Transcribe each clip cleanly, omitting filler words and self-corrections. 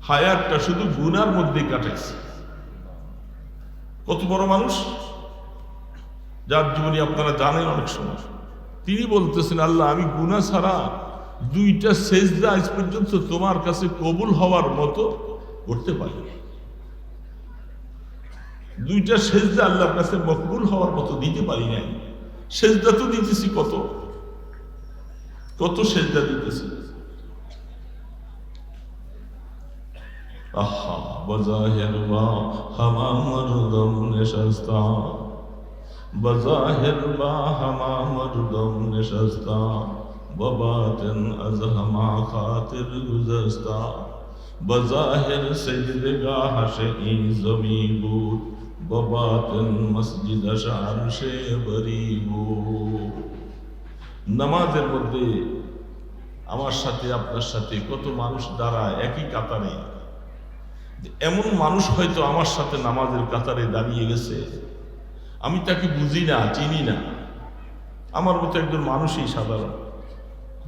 হায়াতটা শুধু গুনার মধ্যে কাটাইছে। কত বড় মানুষ, যার জীবনী আপনারা জানেন অনেক সময়। তিনি বলতেছেন, আল্লাহ আমি গুনাহ ছাড়া 2টা সেজদা আজ পর্যন্ত তোমার কাছে কবুল হওয়ার মতো করতে পারি। 2টা সেজদা আল্লাহর কাছে মকবুল হওয়ার মতো দিতে পারি নাই। সেজদা তো দিতেছি কত কত সেজদা দিতেছি। আহা বজাহের বা হামা মরদম নেশাস্তা, বজাহের বা হামা মরদম নেশাস্তা, ববাতেন আজ হামা খাতির গুজস্তা, বজাহের সেজদেগা হাসে ই জমি বুদ, ববাতেন মসজিদ শান সে বরিবু। নামাজের মধ্যে আমার সাথে আপনার সাথে কত মানুষ দাঁড়ায় একই কাতারে। এমন মানুষ হয়তো আমার সাথে নামাজের কাতারে দাঁড়িয়ে গেছে, আমি তাকে বুঝি না, চিনি না, আমার মতো একজন মানুষই সাধারণ,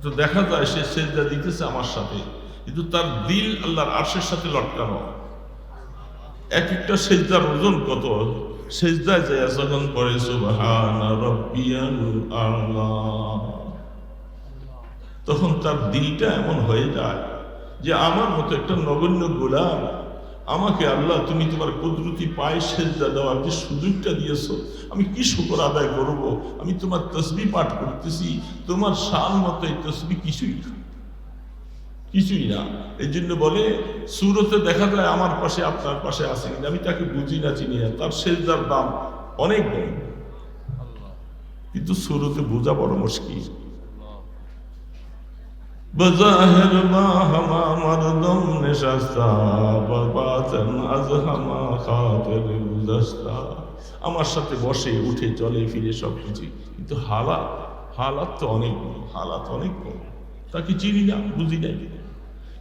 তো দেখা যায় সে সেজদা দিতেছে আমার সাথে, কিন্তু তার দিল আল্লাহর আরশের সাথে লটকানো। এক একটা সেজদার ওজন কত, সেজদায় যায় যখন পড়ে সুবহানা রাব্বিয়াল আ'লা, তখন তার দিলটা এমন হয়ে যায় যে আমার মতো একটা নগণ্য গোলাম, আমাকে আল্লাহ তুমি তোমার কুদরতি পায়ে সেজদা দেওয়ার যে সুযোগটা দিয়েছো, আমি কি শুকর আদায় করব? আমি তোমার তসবিহ পাঠ করতেছি, তোমার শান মতো এই তসবিহ কিছুই না। এই জন্য বলে সূরতে দেখা যায় আমার পাশে আপনার পাশে আছে, কিন্তু আমি তাকে বুঝি না, চিনি না, তার সেজদার দাম অনেক বড়, কিন্তু সূরতে বোঝা বড় মুশকিল। বজাহের মা হামা মরদম নেশাস্তা, বাবাতেন আজ হামা খাতির গুজস্তা। আমার সাথে বসে উঠে চলে ফিরে সবকিছু, কিন্তু হালাত তো অনেক বড়, হালাত অনেক বড়, তাকে চিনি না, বুঝি নাই।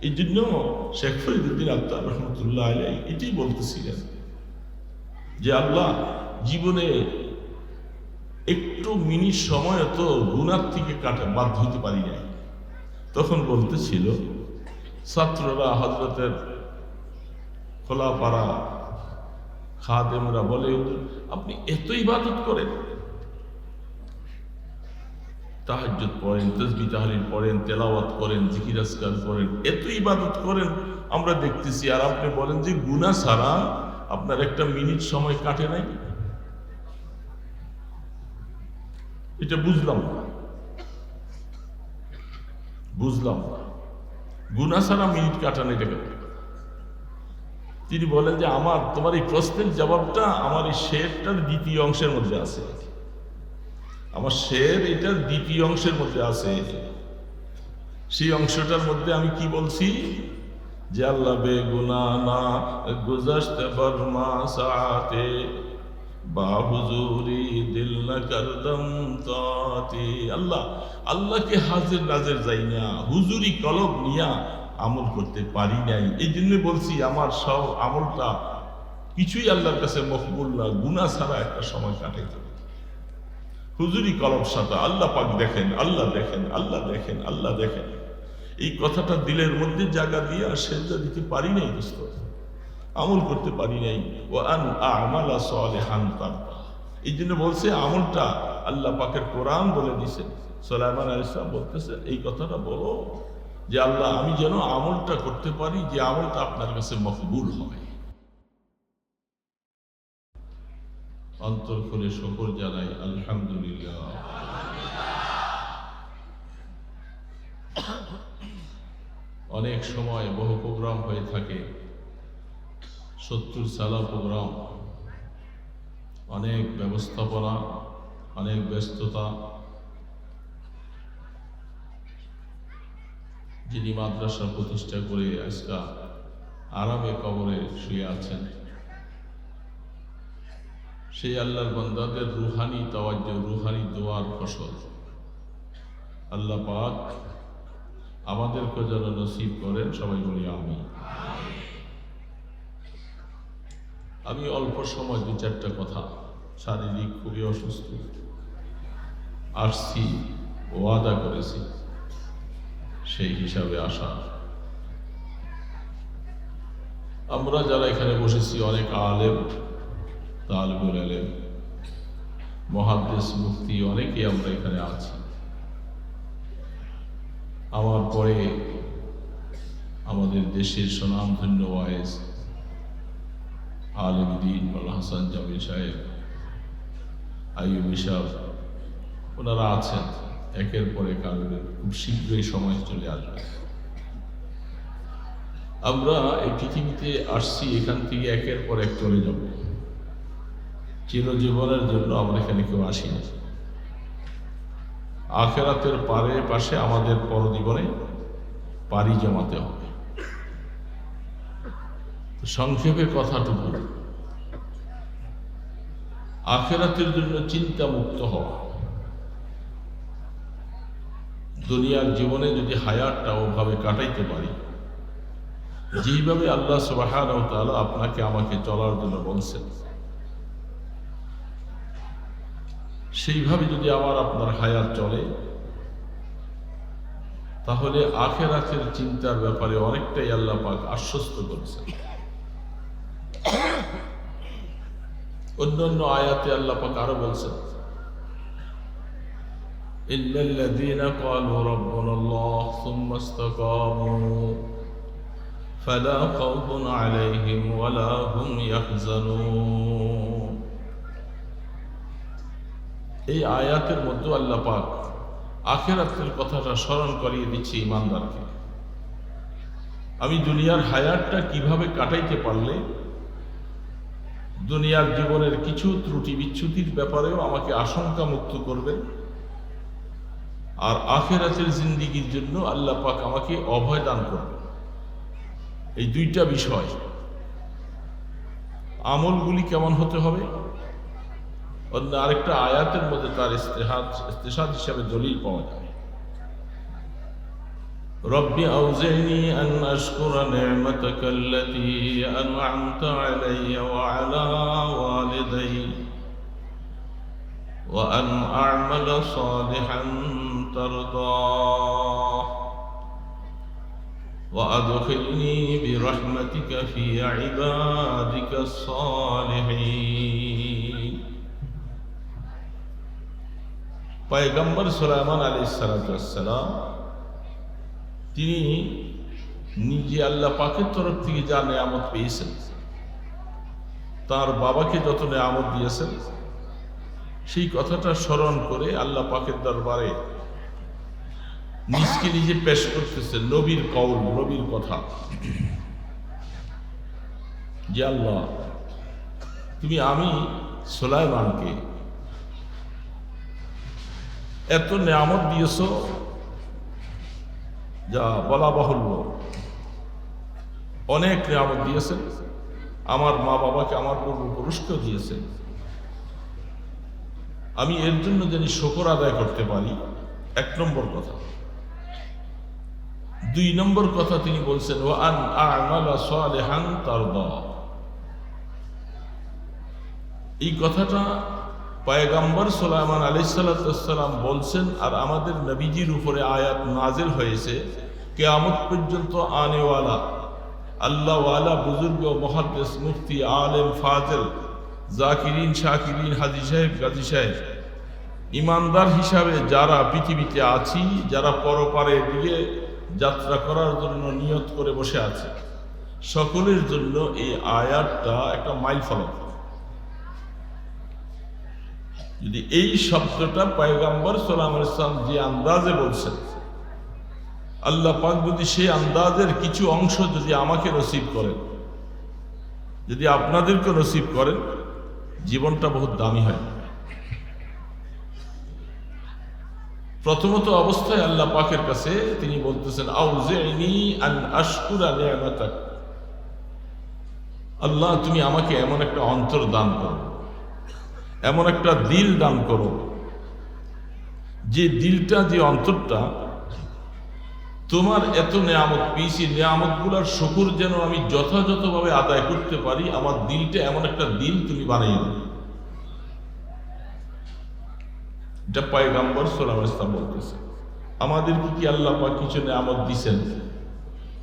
এই জন্য শেখ ফরিদুদ্দীন আত্তার রহমতুল্লাহ আলাইহি এটাই বলতেছিলেন যে আল্লাহ জীবনে একটু মিনিট সময় তো গুনাহ থেকে বাদ হইতে পারি নাই। তখন বলতেছিল ছাত্ররা, হযরতের খোলাপাড়া খাদেমরা বলে, আপনি এত ইবাদত করেন, তাহাজ্জুদ পড়েন, তাসবিহ তাহলিল পড়েন, তেলাওয়াত করেন, জিকির আজকার করেন, এত ইবাদত করেন আমরা দেখতেছি, আর আপনি বলেন যে গুনাহ ছাড়া আপনার একটা মিনিট সময় কাটে নাই। এটা বুঝলাম না গুনাহ ছাড়া মিনিট কাটানো এটা কেন? তিনি বলেন যে তোমার এই প্রশ্নের জবাবটা আমার এই শেরটার দ্বিতীয় অংশের মধ্যে আছে, আমার শের এটার দ্বিতীয় অংশের মধ্যে আছে। সেই অংশটার মধ্যে আমি কি বলছি যে আল্লাহ বেগুনাহ না গুজশতে বরমা সাআতে, বা হুজুরি দিল না করদম তাতি। আল্লাহকে হাজির নাজির যাই না, হুজুরি কলব নিয়া আমল করতে পারি নাই। এই জন্য বলছি আমার সব আমলটা কিছুই আল্লাহর কাছে মকবুল না, গুনাহ ছাড়া একটা সময় কাটাইতে। হুজুরি কলব সাথে আল্লাহ পাক দেখেন, আল্লাহ দেখেন, আল্লাহ দেখেন, আল্লাহ দেখেন, এই কথাটা দিলের মধ্যে জায়গা দিয়ে সেজদা দিতে পারি নাই, দোস্ত, আমল করতে পারি নাই। ও আন আমালা সালিহান তারদা, এই জন্য বলছে আমলটা আল্লাহ পাকের কোরআন বলে দিয়েছেন। সুলাইমান আলাইহিস সালাম বলতেছেন এই কথাটা বলো যে আল্লাহ আমি যেন আমলটা করতে পারি যে আমলটা আপনার কাছে মকবুল হয়। অন্তর খুলে শুকর জানাই, আলহামদুলিল্লাহ। অনেক সময় বহু প্রোগ্রাম হয়ে থাকে, 70 সালা প্রোগ্রাম, অনেক ব্যবস্থাপনা, অনেক ব্যস্ততা। যিনি মাদ্রাসা প্রতিষ্ঠা করে আজকা আরামে কবরে শুয়ে আছেন, সেই আল্লাহর বান্দাদের রুহানি তাওয়াজ্জুহ, রুহানি দোয়ার ফসল আল্লাহ পাক আমাদেরকে যেন নসিব করেন। সবাই বলি আমিন। আমি অল্প সময় 2-4টা কথা, শারীরিক খুবই অসুস্থ, আসছি, ওয়াদা করেছি সেই হিসাবে আসা। আমরা যারা এখানে বসেছি অনেক আলেম, তালিবুল ইলম, মুহাদ্দিস, মুফতি অনেকেই আমরা এখানে আছি। আমার পরে আমাদের দেশের স্বনামধন্য ওয়াইজ আলেম দ্বীন মাওলানা হাসান জামিল সাহেব, আইয়ুবী সাহেব, ওনারা আছেন। একের পর এক আসবেন, খুব শীঘ্রই সময় চলে আসবে। আমরা এই পৃথিবীতে আসছি, এখান থেকে একের পর এক চলে যাব। চিরজীবনের জন্য আমরা এখানে কেউ আসি না। আখিরাতের পারে পাশে আমাদের পরজীবনে পাড়ি জমাতে হবে। সংক্ষেপে কথাটুকু, আখিরাতের জন্য চিন্তা মুক্ত হওয়া। দুনিয়ার জীবনে যদি হায়াতটা ওভাবে কাটাইতে পারি, যেইভাবে আল্লাহ সুবহানাহু ওয়া তাআলা আপনাকে আমাকে চলার জন্য বলছেন, সেইভাবে যদি আমার আপনার হায়াত চলে, তাহলে আখিরাতের চিন্তার ব্যাপারে অনেকটাই আল্লাহ পাক আশ্বস্ত করেছেন। অন্যান্য আয়াতে আল্লাহ পাক আরো বলছেন, ইন্নাল্লাযীনা ক্বালু রাব্বুনাল্লাহ সুম্মা ইসতাকামু ফালা খাউফুন আলাইহিম ওয়ালা হুম ইয়াহজানুন। এই আয়াতের মধ্যে আল্লাহ পাক আখিরাতের কথাটা স্মরণ করিয়ে দিচ্ছে ইমানদারকে। আমি দুনিয়ার হায়াতটা কিভাবে কাটাইতে পারলে দুনিয়ার জীবনের কিছু ত্রুটি বিচ্যুতির ব্যাপারেও আমাকে আশঙ্কা মুক্ত করবে, আর আখিরাতের জিন্দেগির জন্য আল্লাহ পাক আমাকে অভয় দান করবে। এই দুইটা বিষয়, আমলগুলি কেমন হতে হবে, অন্য আরেকটা আয়াতের মধ্যে তার ইস্তেহাদ হিসাবে দলিল পাওয়া যায়। রব্বি আউজি'নি আন আশকুরা নি'মাতাকা আল্লাতী আন'আমতা আলাইয়া ওয়া আলা ওয়ালিদাইয়া ওয়া আন আ'মালা সালিহান তারদাহ ওয়া আদখিলনি বিরহমাতিকা ফি ইবাদিকাস সালিহিন। পয়গম্বর সুলাইমান আলাইহিস সালাম তিনি নিজে আল্লাহ পাকের তরফ থেকে যা নেয়ামত পেয়েছেন, তার বাবাকে যত নেয়ামত দিয়েছেন, সেই কথাটা স্মরণ করে আল্লাহ পাকের দরবারে নিজকে নিজে পেশ করতেছেন, নবীর কওল, নবীর কথা, যে আল্লাহ তুমি আমি সুলাইমানকে এত নেয়ামত দিয়েছ যা বলা বাহুল্য। অনেক নেয়ামত দিয়েছেন, আমার মা বাবাকে, আমার পূর্বপুরুষকেও দিয়েছেন। আমি এর জন্য যেন শুকর আদায় করতে পারি, এক নম্বর কথা। দুই নম্বর কথা তিনি বলছেন, ওয়া আন আ'মালা সালিহান তারদা। এই কথাটা পয়গম্বর সুলাইমান আলাইহিস সালাম বলছেন, আর আমাদের নবীজির উপরে আয়াত নাজিল হয়েছে কিয়ামত পর্যন্ত আনেওয়ালা আল্লাহওয়ালা বুজুর্গ, মুহাদ্দিস, মুফতি, আলেম, ফাজিল, জাকিরিন, শাকিরিন, হাজী সাহেব, গাজী সাহেব, ইমানদার হিসাবে যারা পৃথিবীতে আছি, যারা পরপারের দিকে যাত্রা করার জন্য নিয়ত করে বসে আছে, সকলের জন্য এই আয়াতটা একটা মাইল ফলক। যদি এই শব্দটা পয়গম্বর সাল্লাল্লাহু আলাইহি ওয়াসাল্লাম যে আন্দাজে বলছেন, আল্লাহ পাক যদি সেই আন্দাজের কিছু অংশ যদি আমাকে নসিব করেন, যদি আপনাদেরকে নসিব করেন, জীবনটা বহুত দামি হয়। প্রথমত অবস্থায় আল্লাহ পাকের কাছে তিনি বলতেছেন, আউজি'নি আন আশকুরা নি'মাতাক। আল্লাহ তুমি আমাকে এমন একটা অন্তর দান করো, এমন একটা দিল দান করো, যে দিলটা, যে অন্তরটা তোমার এত নেয়ামত পেয়েছি, নেয়ামতগুলোর শুকর যেন আমি যথাযথভাবে আদায় করতে পারি। আমার দিলটা এমন একটা দিল তুমি বানিয়ে দাও। এটা পয়গম্বর সাল্লাল্লাহু আলাইহি ওয়াসাল্লাম বলতেছে। আমাদেরকে কি আল্লাহ পাক কিছু নেয়ামত দিয়েছেন?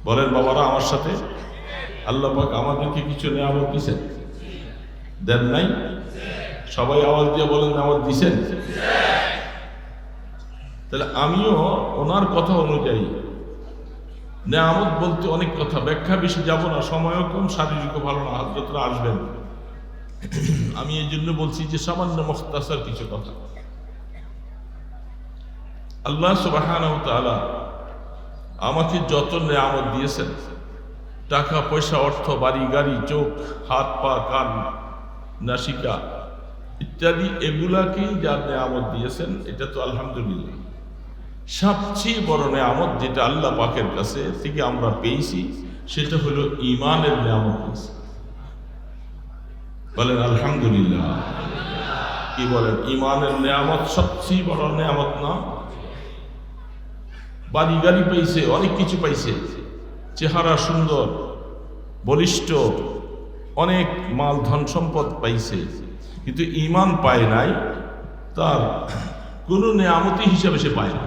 বলেন বাবারা আমার সাথে, আল্লাহ পাক আমাদেরকে কিছু নেয়ামত দিছেন, দেন নাই? সবাই আওয়াজ দিয়ে বলেন নেয়ামত দিছেন। তাহলে আমিও ওনার কথা অনুযায়ী, নেয়ামত বলতে অনেক কথা, ব্যাখ্যা বেশি যাব না, সময়ও কম, শারীরিকও ভালো না, হযরতরা আসবেন। আমি এই জন্য বলছি যে সামান্য মুখতাসার কিছু কথা। আল্লাহ সুবহানাহু ওয়া তাআলা আমাকে যত নেয়ামত দিয়েছেন, টাকা পয়সা, অর্থ, বাড়ি গাড়ি, চোখ, হাত পা, কান, নাসিকা ইত্যাদি, এগুলাকেই যা নেয়ামত দিয়েছেন, এটা তো আলহামদুলিল্লাহ। সবচেয়ে বড় নেয়ামত যেটা আল্লাহ পাকের কাছে থেকে আমরা পেয়েছি, সেটা হলো ঈমানের নেয়ামত পেয়েছি। বলেন আলহামদুলিল্লাহ। কি বলেন? ঈমানের নেয়ামত সবচেয়ে বড় নেয়ামত না? বাড়ি গাড়ি পাইছে, অনেক কিছু পাইছে, চেহারা সুন্দর, বলিষ্ঠ, অনেক মাল ধন সম্পদ পাইছে, কিন্তু ঈমান পায় নাই, তার কোনো নেয়ামতি হিসাবে সে পায় না।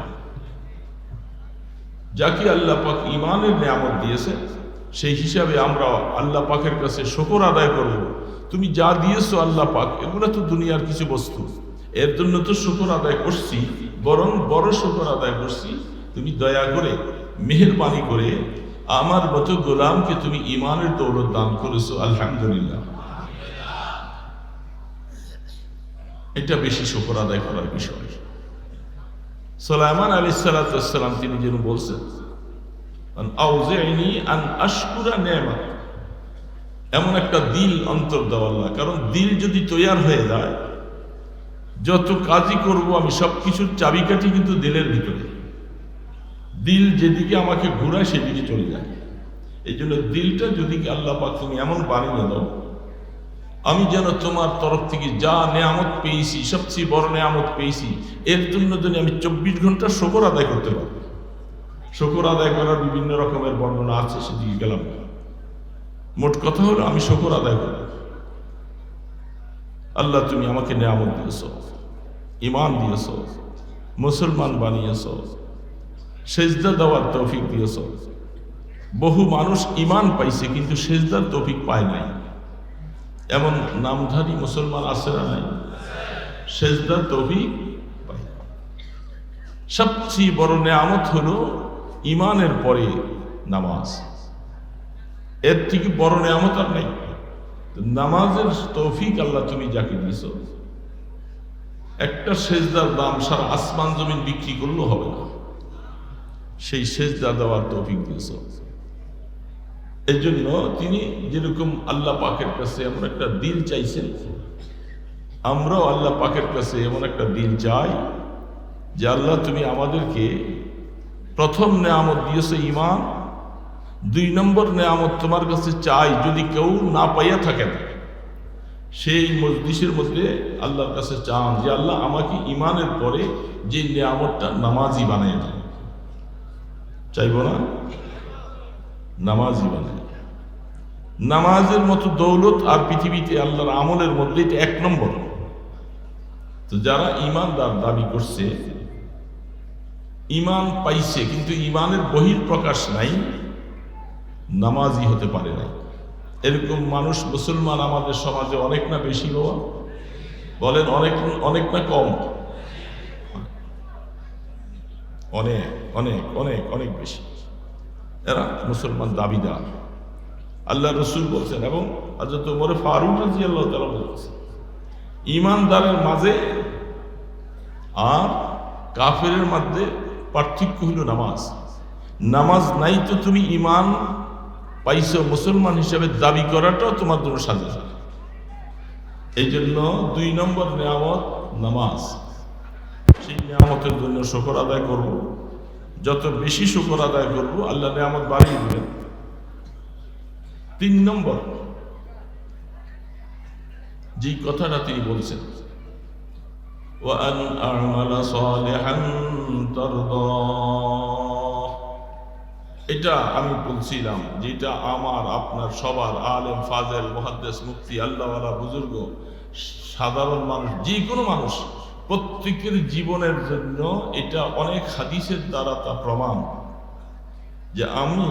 যাকে আল্লাহ পাক ঈমানের নেয়ামত দিয়েছে, সেই হিসাবে আমরা আল্লাহ পাকের কাছে শুকর আদায় করব। তুমি যা দিয়েছো আল্লাহ পাক, এগুলো তো দুনিয়ার কিছু বস্তু, এর জন্য তো শুকর আদায় করছি, বরং বড় শুকর আদায় করছি, তুমি দয়া করে, মেহেরবানি করে আমার মতো গোলামকে তুমি ঈমানের দৌলত দান করেছো, আলহামদুলিল্লাহ। এটা বেশি শুকর আদায় করার বিষয়। সুলাইমান আলাইহিস সালাতু ওয়াস সালাম তিনি যেন বলছেন, আউজি'নি আন আশকুরা নি'মাত, এমন একটা দিল অন্তর দাও আল্লাহ। কারণ দিল যদি তৈয়ার হয়ে যায়, যত কাজই করব আমি, সবকিছুর চাবিকাঠি কিন্তু দিলের ভিতরে। দিল যেদিকে আমাকে ঘুরায় সেদিকে চলে যায়। এই জন্য দিলটা যদি আল্লাহ পাক তুমি এমন বানিয়ে দাও, আমি যেন তোমার তরফ থেকে যা নেয়ামত পেয়েছি, সবচেয়ে বড় নেয়ামত পেয়েছি, এর জন্য যেন আমি 24 ঘন্টা শুকর আদায় করতে পারবো। শুকর আদায় করার বিভিন্ন রকমের বর্ণনা আছে, সেদিকে গেলাম না। মোট কথা হলো আমি শুকর আদায় করব। আল্লাহ তুমি আমাকে নেয়ামত দিয়েছ, ঈমান দিয়েছ, মুসলমান বানিয়েছ, সেজদা দেওয়ার তৌফিক দিয়েছ। বহু মানুষ ঈমান পাইছে কিন্তু সেজদার তৌফিক পায় নাই, এমন নামধারী মুসলমান আছে না নাই? সেজদার তৌফিক পায়। সবচেয়ে বড় নেয়ামত হলো ঈমানের পরে নামাজ, এর থেকে বড় নেয়ামত আর নাই। নামাজের তৌফিক আল্লাহ তুমি যাকে দিয়েছ, একটা সেজদার দাম সারা আসমান জমিন বিক্রি করলেও হবে না, সেই সেজদা দেওয়ার তৌফিক দিয়েছ। এই জন্য তিনি যেরকম আল্লাহ পাকের কাছে এমন একটা দিল চাইছেন, আমরাও আল্লাহ পাকের কাছে এমন একটা দিল চাই যে আল্লাহ তুমি আমাদেরকে প্রথম নেয়ামত দিয়েছো ঈমান, 2 নম্বর নেয়ামত তোমার কাছে চাই, যদি কেউ না পাইয়া থাকেন সেই মজলিসের মধ্যে আল্লাহর কাছে চান যে আল্লাহ আমাকে ঈমানের পরে যে নেয়ামতটা নামাজি বানিয়ে দেন। চাইব না? নামাজি বানায়। নামাজের মতো দৌলত আর পৃথিবীতে আল্লাহর আমলের মধ্যে এটা 1 নম্বর। তো যারা ঈমানদার দাবি করছে, ঈমান পাইছে কিন্তু ঈমানের বহিঃপ্রকাশ নাই, নামাজি হতে পারে নাই। এরকম মানুষ মুসলমান আমাদের সমাজে অনেক না বেশি? হওয়া বলেন অনেক, অনেক না কম? অনেক অনেক অনেক অনেক বেশি। এরা মুসলমান দাবিদার। আল্লাহ রসুল বলছেন, এবং হযরত ওমর ফারুক রাদিয়াল্লাহু তাআলা বলছেন, ঈমানদারের মাঝে আর কাফেরের মধ্যে পার্থক্য হলো নামাজ। নামাজ নাই তো তুমি ঈমান পাইছো, মুসলমান হিসাবে দাবি করাটাও তোমার জন্য সাজা। এই জন্য 2 নম্বর নেয়ামত নামাজ। সেই নেয়ামতের জন্য শুকর আদায় করব। যত বেশি শুকর আদায় করব আল্লাহ নেয়ামত বাড়িয়ে দিবেন। 3 নম্বর যেই কথাটা তিনি বলছেন, وَأَنْ أَعْمَلَ صَالِحًا تَرْضَاهُ, এটা আমি বলছিলাম যেটা আমার আপনার সবার, আলেম ফাজেল মুহাদ্দিস মুফতি আল্লাহওয়ালা বুজুর্গ সাধারণ মানুষ, যে কোনো মানুষ, প্রত্যেকের জীবনের জন্য এটা অনেক হাদিসের দ্বারা তা প্রমাণ যে আমি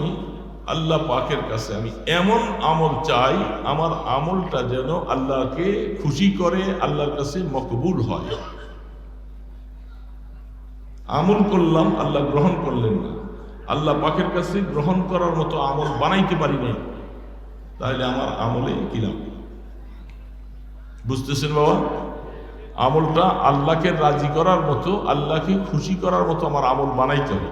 আল্লাহ পাকের কাছে আমি এমন আমল চাই, আমার আমলটা যেন আল্লাহকে খুশি করে, আল্লাহর কাছে মকবুল হয়। আমল করলাম, আল্লাহ গ্রহণ করলেন না, আল্লাহ পাকের কাছে গ্রহণ করার মতো আমল বানাইতে পারি নাই, তাহলে আমার আমলে কি লাভ? বুঝতেছেন বাবা? আমলটা আল্লাহকে রাজি করার মতো, আল্লাহকে খুশি করার মতো আমার আমল বানাইতে হবে।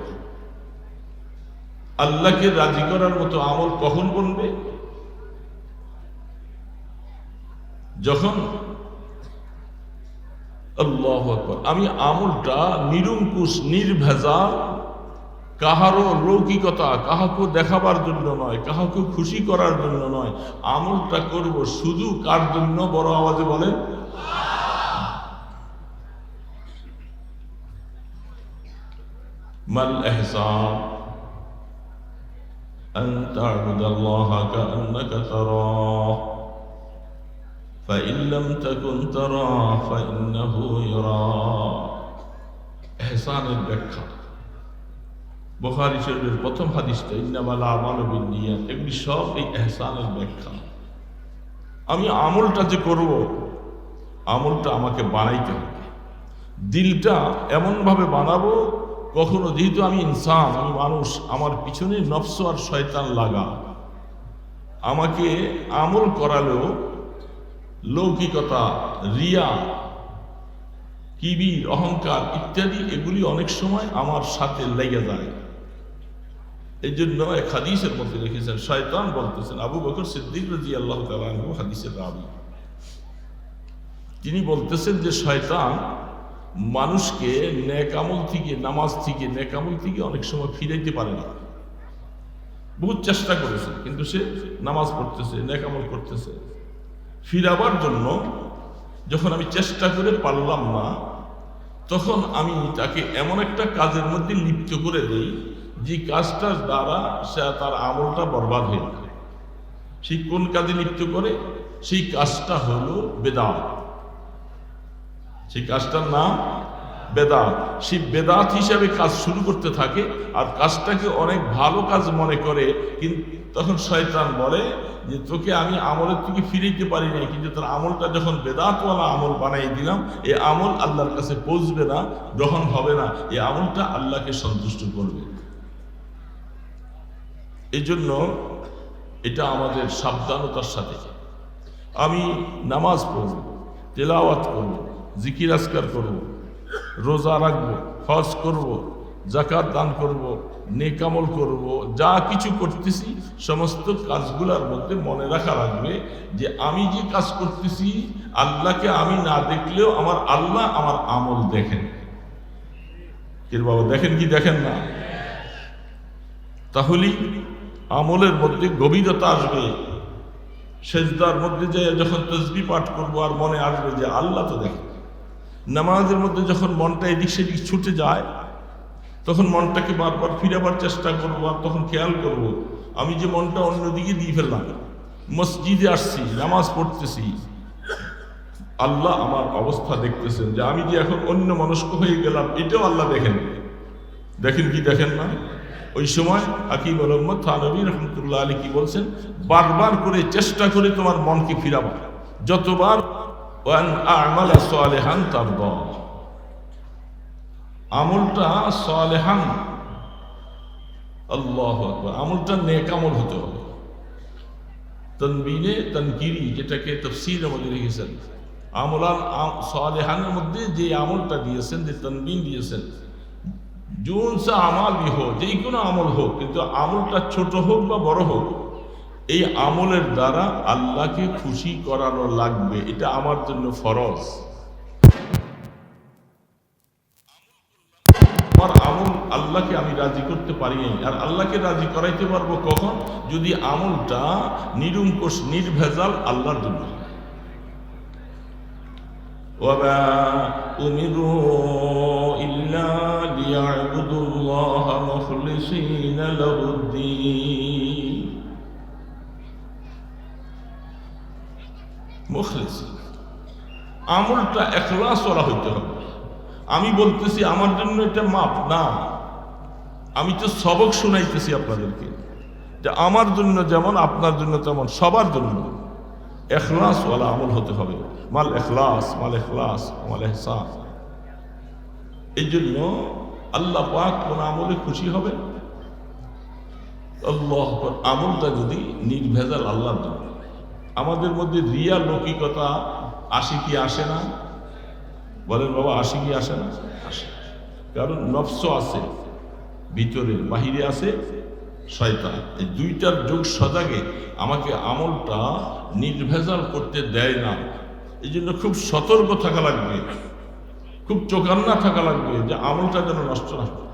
আল্লাহকে রাজি করার মতো আমল কখন বনবে? যখন আল্লাহু আকবার আমি আমলটা নিরঙ্কুশ নির্ভেজাল, কাহারও লৌকিকতা, কাহাকে দেখাবার জন্য নয়, কাহাকে খুশি করার জন্য নয়, আমলটা করব শুধু কার জন্য? বড় আওয়াজে বলেন। মাল ইহসান আন তা'বুদাল্লাহা কাআন্নাকা তারাহ ফাইন লাম তাকুন তারাহ ফাইন্নাহু ইয়ারাক। ইহসানের ব্যাখ্যা বুখারী শরীফের প্রথম হাদিসটা ইন্নামাল আমালু বিন্নিয়াত, এগুলি সব এই ইহসানের ব্যাখ্যা। আমি আমলটা যে করব, আমলটা আমাকে বানাইতে হবে। দিলটা এমনভাবে বানাবো, কখনো যেহেতু আমি ইনসান, আমি মানুষ, আমার পিছনে নফস আর শয়তান লাগা, আমাকে আমল করালেও লৌকিকতা, রিয়া, কিবির, অহংকার ইত্যাদি এগুলি অনেক সময় আমার সাথে লেগে যায়। এই জন্য এক হাদিসের মধ্যে লিখেছেন, শয়তান বলতেছেন, আবু বকর সিদ্দিক রাদিয়াল্লাহু তাআলা আনহু হাদিসের রাবী, তিনি বলতেছেন যে শয়তান মানুষকে নেক আমল থেকে, নামাজ থেকে, নেক আমল থেকে অনেক সময় ফিরাইতে পারে না। বহুত চেষ্টা করেছে, কিন্তু সে নামাজ পড়তেছে, নেক আমল করতেছে, ফিরাবার জন্য যখন আমি চেষ্টা করে পারলাম না, তখন আমি তাকে এমন একটা কাজের মধ্যে লিপ্ত করে দেই যে কাজটার দ্বারা সে তার আমলটা বরবাদ হয়ে যায়। সেই কোন কাজে লিপ্ত করে? সেই কাজটা হলো বেদাত। সেই কাজটার নাম বেদাত। সেই বেদাত হিসাবে কাজ শুরু করতে থাকে, আর কাজটাকে অনেক ভালো কাজ মনে করে। কিন্তু তখন শয়তান বলে যে তোকে আমি আমলের থেকে ফিরাইতে পারি নাই, কিন্তু তার আমলটা যখন বেদাতওয়ালা আমল বানাই দিলাম, এই আমল আল্লাহর কাছে পৌঁছবে না, গ্রহণ হবে না, এই আমলটা আল্লাহকে সন্তুষ্ট করবে। এই জন্য এটা আমাদের সাবধানতার সাথে, আমি নামাজ পড়ব, তেলাওয়াত করব, জিকির আজকার করব, রোজা রাখব, হজ করব, যাকাত দান করব, নেক আমল করব, যা কিছু করতেছি সমস্ত কাজগুলোর মধ্যে মনে রাখা লাগবে যে আমি যে কাজ করতেছি আল্লাহকে আমি না দেখলেও আমার আল্লাহ আমার আমল দেখেন। কি বাবা, দেখেন কি দেখেন না? তাহলেই আমলের মধ্যে গভীরতা আসবে। সেজদার মধ্যে যে যখন তাসবিহ পাঠ করবো আর মনে আসবে যে আল্লাহ তো দেখেন। নামাজের মধ্যে যখন মনটা এদিক সেদিক ছুটে যায়, তখন মনটাকে বারবার ফিরাবার চেষ্টা করবো, আর তখন খেয়াল করব আমি যে মনটা অন্যদিকে দিয়ে ফেললাম। মসজিদে আসছি, নামাজ পড়তেছি, আল্লাহ আমার অবস্থা দেখতেছেন, যে আমি যে এখন অন্য মনস্ক হয়ে গেলাম, এটাও আল্লাহ দেখেন। দেখেন কি দেখেন না? ওই সময় হাকিম মোহাম্মদ থানভী রহমতুল্লাহ আলী কি বলছেন, বারবার করে চেষ্টা করে তোমার মনকে ফিরাবো, যতবার ওয়ান আমালা সালেহান তারদা, আমলটা সালেহান, আল্লাহু আকবার, আমলটা নেক আমল হতে হবে। তনবিনে তনকিরি, যেটাকে তাফসীরের মধ্যে লিখেছেন, আমলান সালেহানের মধ্যে যে আমলটা দিয়েছেন, যে তনবিন দিয়েছেন, জুন সা আমাল भी हो, যে কোনো আমল হোক, কিন্তু আমলটা ছোট হোক বা বড় হোক, এই আমলের দ্বারা আল্লাহকে খুশি করানো লাগবে, এটা আমার জন্য ফরজ। আমার আমল আল্লাহকে আমি রাজি করতে পারি নাই, আর আল্লাহকে রাজি করাইতে পারবো কখন? যদি আমলটা নিরঙ্কুশ নির্ভেজাল আল্লাহর জন্য। وَمَا أُمِرُوا إِلَّا لِيَعْبُدُوا اللَّهَ مُخْلِصِينَ لَهُ الدِّينَ। মুখলিস, আমলটা ইখলাস ওয়ালা হইতে হবে। আমি বলতেছি আমার জন্য এটা মাপ না, আমি তো সবক শুনাইতেছি আপনাদেরকে, যে আমার জন্য যেমন আপনার জন্য তেমন সবার জন্য এখলাস ওয়ালা আমল হতে হবে। মাল এখলাস, মাল এখলাস, মাল এহসান। এই জন্য আল্লাহ পাক কোন আমলে খুশি হবে? আল্লাহ আমলটা যদি নির্ভেজাল আল্লাহর জন্য। আমাদের মধ্যে রিয়া লৌকিকতা আসে কি আসে না? বলেন বাবা, আসে কি আসে না? আসে। কারণ নফস আছে ভিতরে, বাহিরে আছে শয়তান। এই দুইটার যোগ সজাগে আমাকে আমলটা নির্ভেজাল করতে দেয় না। এই জন্য খুব সতর্ক থাকা লাগবে, খুব চোখান্না থাকা লাগবে যে আমলটা যেন নষ্ট না হয়।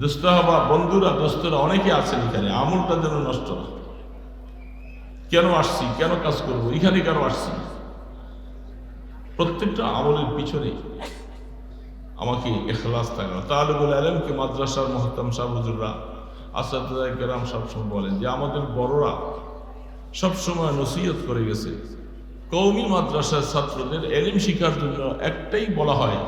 দোস্তা বা বন্ধুরা, দোস্তরা অনেকে আছেন এখানে, আমলটা যেন নষ্ট না। কেন আসছি, কেন কাজ করবো, এখানে কেন আসছি? প্রত্যেকটা আমলের পিছনে আমাকে ইখলাস থাকা। তালিবুল ইলমকে মাদ্রাসার মুহতারাম সাহেব হুজুররা, আসাতিজা কেরাম সবসময় বলেন যে আমাদের বড়রা সবসময় নসিহত করে গেছে কওমি মাদ্রাসার ছাত্রদের ইলম শিক্ষার জন্য একটাই বলা হয়,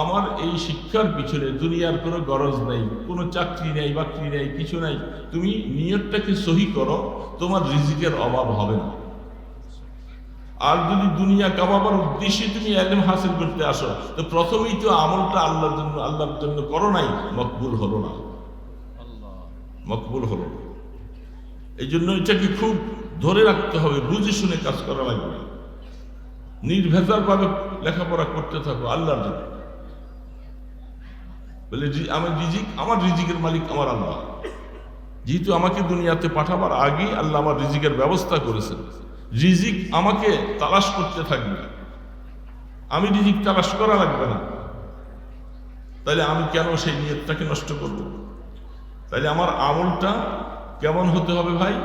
আমার এই শিক্ষার পিছনে দুনিয়ার কোনো গরজ নেই, কোনো চাকরি নেই, বাকরি নেই, কিছু নাই। তুমি নিয়তটাকে সহি করো, তোমার রিজিকের অভাব হবে না। আর যদি দুনিয়া কামাবার উদ্দেশ্যে তুমি ইলম হাসিল করতে আসো, তো প্রথমেই তো আমলটা আল্লাহর জন্য করো নাই, মকবুল হলো না, মকবুল হলো না। এই জন্য এটাকে খুব ধরে রাখতে হবে, বুঝে শুনে কাজ করা লাগবে। নির্ভেজাল ভাবে লেখাপড়া করতে থাকো আল্লাহর জন্য। বলে আমার রিজিকের মালিক আমার আল্লাহ। যেহেতু আমাকে দুনিয়াতে পাঠাবার আগে আল্লাহ আমার রিজিকের ব্যবস্থা করেছেন, রিজিক আমাকে তালাশ করতে থাকবে, আমি রিজিক তালাশ করা লাগবে না। তাহলে আমি কেন সেই নিয়তটাকে নষ্ট করব? তাহলে আমার আমলটা কেমন হতে হবে ভাই?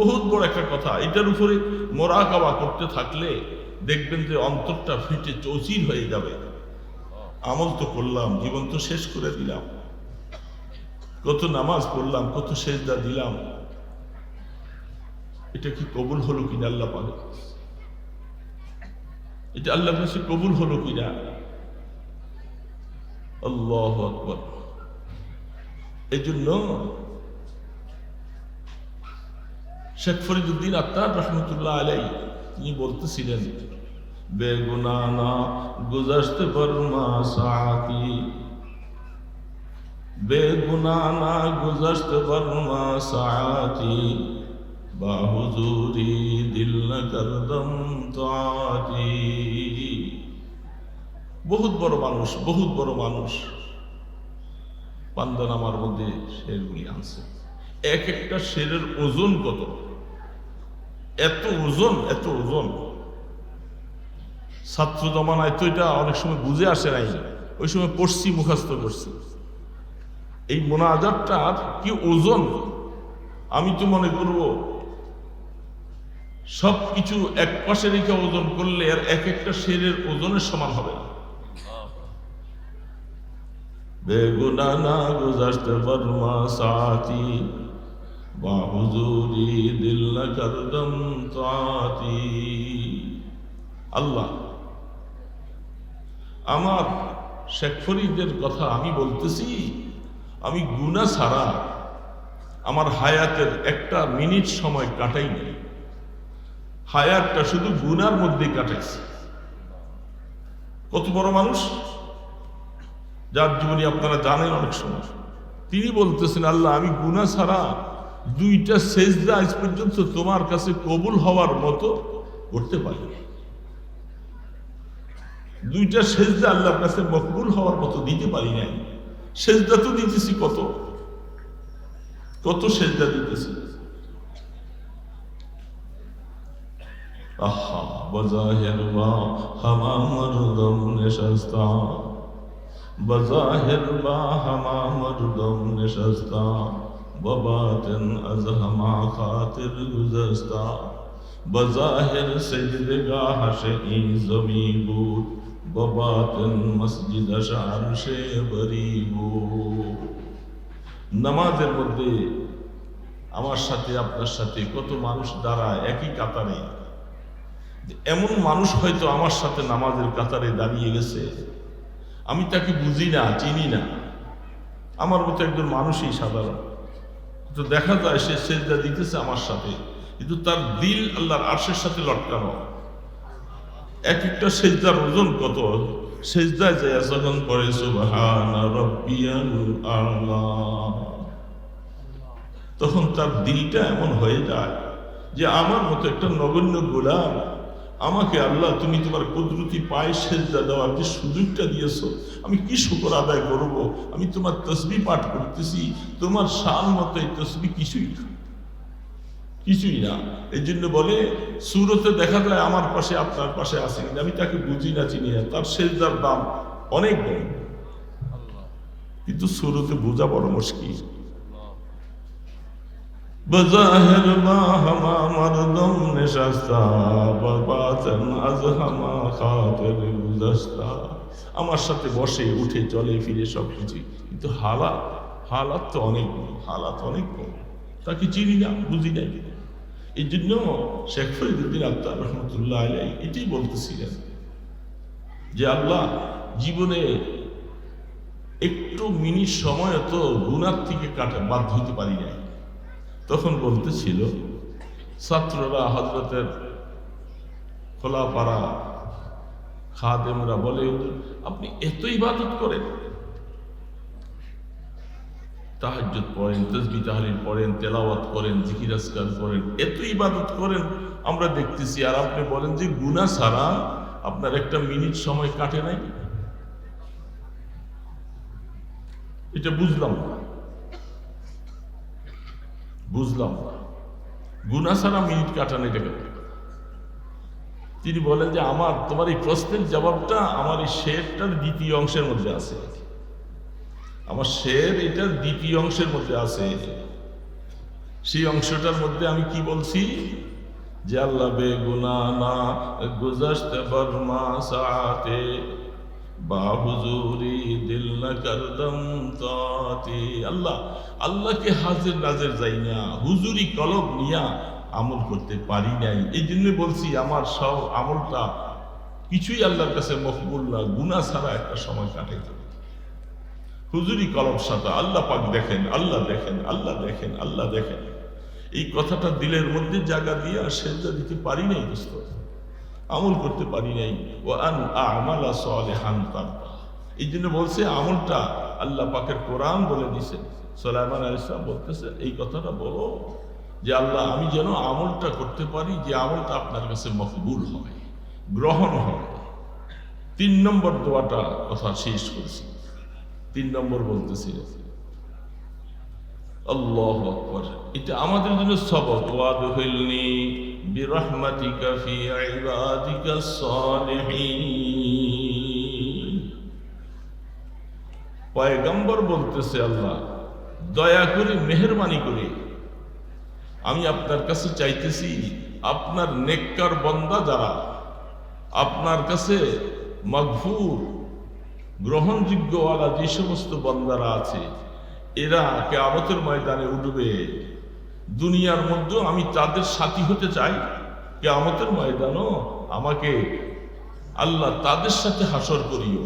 বহুত বড় একটা কথা। এটার উপরে মোরাকাবা করতে থাকলে দেখবেন যে অন্তরটা ফেটে চৌচির হয়ে যাবে। আমল তো করলাম, জীবন তো শেষ করে দিলাম, কত নামাজ পড়লাম, কত সেজদা দিলাম, এটা কি কবুল হলো কিনা আল্লাহ পাকে? এটা আল্লাহর কাছে কবুল হলো কিনা? আল্লাহু আকবার। এই জন্য শেখ ফরিদুদ্দিন আত্তার রহমতুল্লাহ আলাইহি তিনি বলতেছিলেন, বেগুনাহ না গুজশতে ফরমা সাআতি, বেগুনাহ না গুজশতে ফরমা সাআতি, বা হুজুরি দিল না করদম তাআতি। বহুত বড় মানুষ, বহুত বড় মানুষ পান্দানামার মধ্যে শেরগুলি আনছে। এক একটা শেরের ওজন কত, এত ওজন, এত ওজন। ছাত্র জমানায় তো এটা অনেক সময় বুঝে আসে নাই, ওই সময় পড়ছি, মুখস্থ করছি। এই মোনাজাতটার কি ওজন, আমি তো মনে করব সব কিছু এক পাশে রেখে ওজন করলে আর এক একটা শেরের ওজনের সমান হবে না। বেগুনাহ না গুজশতে ফরমা সাআতি, বা হুজুরি দিল না করদম তাআতি। আল্লাহ, আমার শেখ ফরিদের কথা আমি বলতেছি, আমি গুনাহ ছাড়া আমার হায়াতের একটা মিনিট সময় কাটাই নাই। হায়াতটা শুধু গুনার মধ্যে কাটাইছে। কত বড় মানুষ, যার জীবনী আপনারা জানেন অনেক সময়। তিনি বলতেছেন, আল্লাহ আমি গুনাহ ছাড়া দুইটা সেজদা আজ পর্যন্ত তোমার কাছে কবুল হওয়ার মতো করতে পারি। দুইটা সেজদা আল্লাহর কাছে মকবুল হওয়ার মতো দিতে পারি নাই। সেজদা তো দিতেছি কত, কত সেজদা দিতেছি। আহা বজাহের বা হামা মরদম নেশাস্তা, বজাহের বা হামা মরদম নেশাস্তা, ববাতেন আজ হামা খাতির গুজস্তা, বজাহের সেজদগাহ সে ই জমি বুদ, ববাতেন মসজিদ শার সে বরিবু। নামাজের মধ্যে আমার সাথে আপনার সাথে কত মানুষ দাঁড়ায় একই কাতারে। এমন মানুষ হয়তো আমার সাথে নামাজের কাতারে দাঁড়িয়ে গেছে, আমি তাকে বুঝি না, চিনি না, আমার মতো একজন মানুষই সাধারণ, তো দেখা যায় সে সেজদা দিতেছে আমার সাথে, কিন্তু তার দিল আল্লাহর আরশের সাথে লটকানো। এক একটা সেজদার ওজন কত! সেজদায় যায় যখন পড়ে সুবহানা রাব্বিয়াল আ'লা, তখন তার দিলটা এমন হয়ে যায় যে আমার মতো একটা নগণ্য গোলাম, আমাকে আল্লাহ তুমি তোমার কুদরতি পায়ে সেজদা দেওয়ার যে সুযোগটা দিয়েছো, আমি কি শুকর আদায় করব? আমি তোমার তসবিহ পাঠ করতেছি, তোমার শান মতো এই তসবিহ কিছুই না, কিছুই না। এই জন্য বলে সূরতে দেখা যায় আমার পাশে আপনার পাশে আছে, কিন্তু আমি তাকে বুঝি না, চিনি না, তার সেজদার দাম অনেক বড়, কিন্তু সূরতে বোঝা বড় মুশকিল। बज़ाहिर हमा मर्दम निशस्ता बातन अज हमा खातिर गुज़श्ता, আমার সাথে বসে উঠে চলে ফিরে সব কিছু, কিন্তু হালাত তো অনেক বড়, হালাত অনেক বড়, তাকে চিনি না, বুঝি না। এই জন্য শেখ ফরিদুদ্দীন আত্তার রহমতুল্লাহ আলাইহি এটাই বলতেছিলেন যে আল্লাহ জীবনে একটু মিনিট সময় তো গুনাহ থেকে বাদ হইতে পারি নাই। তখন বলতেছিল ছাত্ররা, হযরতের খোলাপাড়া খাদেমরা বলে, আপনি এত ইবাদত করেন, তাহাজ্জুদ পড়েন, তাসবিহ তাহলিল পড়েন, তেলাওয়াত করেন, জিকির আজকার করেন, এত ইবাদত করেন আমরা দেখতেছি, আর আপনি বলেন যে গুনাহ ছাড়া আপনার একটা মিনিট সময় কাটে নাই। এটা বুঝলাম না, গুনাহ ছাড়া মিনিট কাটানো এটা কেন? তিনি বলেন যে তোমার এই প্রশ্নের জবাবটা আমার এই শেরটার দ্বিতীয় অংশের মধ্যে আছে, আমার শের এটার দ্বিতীয় অংশের মধ্যে আছে। সেই অংশটার মধ্যে আমি কি বলছি যে আল্লাহ বেগুনা না গুজাশতে বর্মা সাথে বা হুজুরি দিল না করদম তাতি, আল্লাহকে হাজির নাজের যাই না, হুজুরি কলব নিয়া আমল করতে পারি নাই। এই জন্য বলছি আমার সব আমলটা কিছুই আল্লাহর কাছে মকবুল না, গুনাহ ছাড়া একটা সময় কাটাইতে হবে। হুজুরি কলব সাথে আল্লাহ পাক দেখেন, আল্লাহ দেখেন, আল্লাহ দেখেন, আল্লাহ দেখেন, এই কথাটা দিলের মধ্যে জায়গা দিয়ে সেজদা দিতে পারি নাই, দোস্ত, আমল করতে পারি নাই। ও আন আমালা সালিহান তারদা, এই জন্য বলছে আমলটা আল্লাহ পাকের কোরআন বলে দিয়েছেন। সুলাইমান আলাইহিস সালাম বলতেছেন এই কথাটা বলো যে আল্লাহ আমি যেন আমলটা করতে পারি যে আমলটা আপনার কাছে মকবুল হয়, গ্রহণ হয়। 3 নম্বর দোয়াটা কথা শেষ করছি। 3 নম্বর বলতেছি আল্লাহু আকবার, এটা আমাদের জন্য সবক। ওয়াদখিলনি বিরহমাতিকা ফি ইবাদিকাস সালিহিন, পয়গম্বর বলতেছে আল্লাহ দয়া করে, মেহেরবানি করে আমি আপনার কাছে চাইতেছি আপনার নেককার বান্দা যারা আপনার কাছে মাগফুর গ্রহণযোগ্য ওয়ালা যে সমস্ত বান্দারা আছে, এরা কিয়ামতের ময়দানে উঠবে, দুনিয়ার মধ্যে আমি তাদের সাথী হতে চাই, কিয়ামতের ময়দানও আমাকে আল্লাহ তাদের সাথে হাসর করিও।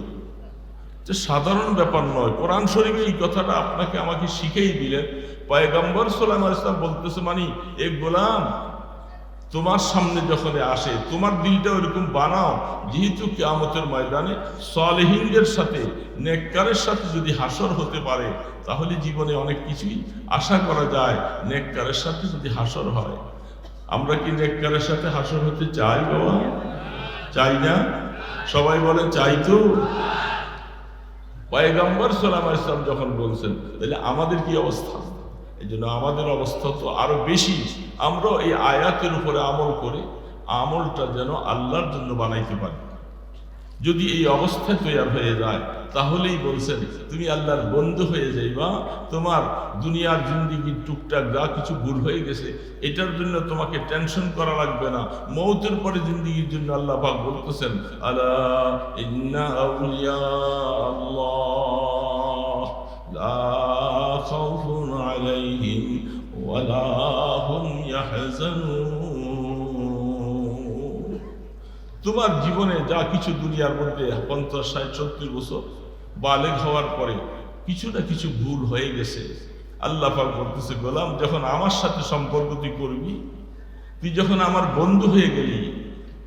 যে সাধারণ ব্যাপার নয়, কোরআন শরীফে এই কথাটা আপনাকে আমাকে শিখেই দিলেন। পয়গম্বর সাল্লাল্লাহু আলাইহি ওয়াসাল্লাম বলতেছে মানে এই গোলাম তোমার সামনে যখন আসে তোমার দিলটা ওইরকম বানাও, যেহেতু কিয়ামতের ময়দানে সালেহিনদের সাথে, নেককারের সাথে যদি হাসর হতে পারে তাহলে জীবনে অনেক কিছুই আশা করা যায়। নেককারের সাথে যদি হাসর হয়, আমরা কি নেককারের সাথে হাসর হতে চাই বাবা? চাই না? সবাই বলে চাই তো। পয়গম্বর সাল্লাল্লাহু আলাইহি ওয়াসাল্লাম যখন বলছেন, তাহলে আমাদের কি অবস্থা? এই জন্য আমাদের অবস্থা তো আরো বেশি, আমরা এই আয়াতের উপরে আমল করে আমলটা যেন আল্লাহর জন্য বানাইতে পারি। যদি এই অবস্থা তৈরি হয়ে যায় তাহলেই বলছেন তুমি আল্লাহর বন্ধু হয়ে যাইবা। তোমার দুনিয়ার জিন্দেগির টুকটাক যা কিছু ভুল হয়ে গেছে এটার জন্য তোমাকে টেনশন করা লাগবে না। মওতের পরে জিন্দেগির জন্য আল্লাহ পাক বলতেছেন আলা ইন্না আউলিয়া আল্লাহ লা খাউফুন আলাইহিম ওয়ালা হুম ইয়াহজানুন। তোমার জীবনে যা কিছু দুনিয়ার মধ্যে 50, 60, 70 বছর বালেগ হওয়ার পরে কিছু না কিছু ভুল হয়ে গেছে, আল্লাহ পাক বলতেছে, গোলাম যখন আমার সাথে সম্পর্ক তুই করবি, তুই যখন আমার বন্ধু হয়ে গেলি,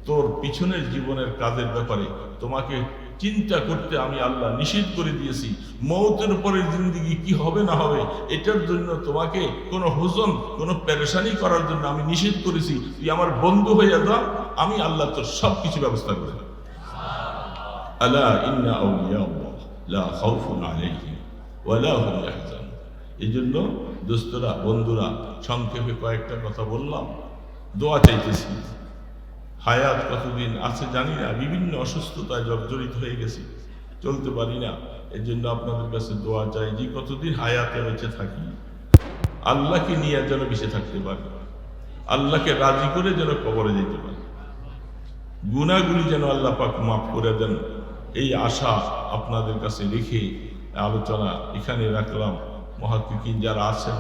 তোর পিছনের জীবনের কাজের ব্যাপারে তোমাকে চিন্তা করতে আমি আল্লাহ নিষেধ করে দিয়েছি। মৌতের পরের জিন্দেগি কি হবে না হবে এটার জন্য তোমাকে কোনো হুজন, কোনো পেরেশানি করার জন্য আমি নিষেধ করেছি। তুই আমার বন্ধু হয়ে যা, আমি আল্লাহ তোর সব কিছু ব্যবস্থা করে দেব। আলা ইন্না আউলিয়া আল্লাহ লা খাউফুন আলাইহিম ওয়া লা হুম ইয়াহজানুন। এইজন্য দোস্তরা, বন্ধুরা, সংক্ষেপে কয়েকটা কথা বললাম। দোয়া চাইতেছি। হায়াত কতদিন আছে জানি না, বিভিন্ন অসুস্থতায় জর্জরিত হয়ে গেছি, চলতে পারি না। এই জন্য আপনাদের কাছে দোয়া চাই যে কতদিন হায়াতে বেঁচে থাকি আল্লাহকে নিয়ে যেন বেঁচে থাকতে পারি, আল্লাহকে রাজি করে যেন কবরে যেতে পারি, গুনাহগুলি যেন আল্লাহ পাক মাফ করে দেন, এই আশা আপনাদের কাছে রেখে আলোচনা এখানে রাখলাম। মুহাক্কিকিন যারা আছেন